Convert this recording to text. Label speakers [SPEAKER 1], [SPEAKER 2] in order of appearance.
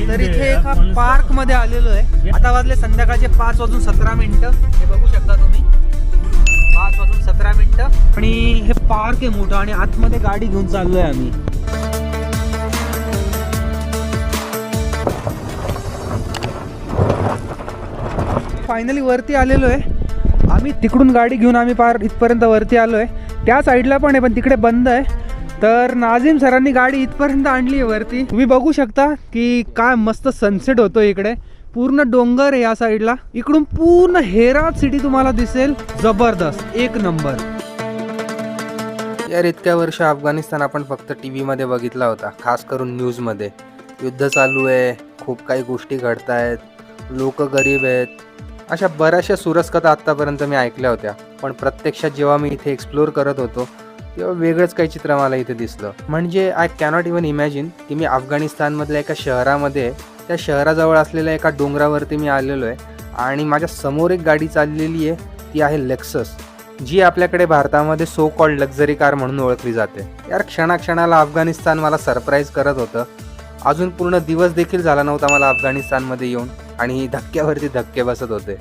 [SPEAKER 1] तर इथे एका पार्क मध्ये आलेलो आहे. आता वाजले संध्याकाळचे 5:17. हे बघू शकता तुम्ही, 5:17. आणि हे पार्क आहे मोठं आणि आतमध्ये गाडी घेऊन चाललोय आम्ही. फायनली वरती आलेलो आहे आम्ही. तिकडून गाडी घेऊन आम्ही पार इथपर्यंत वरती आलोय. त्या साईडला पण आहे पण तिकडे बंद आहे. तर नाझीम सरांनी गाडी इथपर्यंत आणली आहे वरती. तुम्ही बघू शकता की काय मस्त सनसेट होतो इकडे. पूर्ण डोंगर आहे या साईडला. इकडून पूर्ण हेरात सिटी तुम्हाला दिसेल. जबरदस्त, एक नंबर.
[SPEAKER 2] यार इतक्या वर्ष अफगाणिस्तान आपण फक्त टी व्हीमध्ये बघितला होता, खास करून न्यूजमध्ये. युद्ध चालू आहे, खूप काही गोष्टी घडत आहेत, लोक गरीब आहेत, अशा बऱ्याचशा सुरसकथा आत्तापर्यंत मी ऐकल्या होत्या. पण प्रत्यक्षात जेव्हा मी इथे एक्सप्लोअर करत होतो तेव्हा वेगळंच काही चित्र मला इथे दिसलं. म्हणजे आय कॅनॉट इवन इमॅजिन की मी अफगाणिस्तानमधल्या एका शहरामध्ये, त्या शहराजवळ असलेल्या एका डोंगरावरती मी आलेलो आहे आणि माझ्या समोर एक गाडी चाललेली आहे. ती आहे लेक्सस, जी आपल्याकडे भारतामध्ये सो कॉल्ड लक्झरी कार म्हणून ओळखली जाते. यार क्षणाक्षणाला अफगाणिस्तान मला सरप्राईज करत होतं. अजून पूर्ण दिवस देखील झाला नव्हता मला अफगाणिस्तानमध्ये येऊन आणि धक्क्यावरती धक्के बसत होते.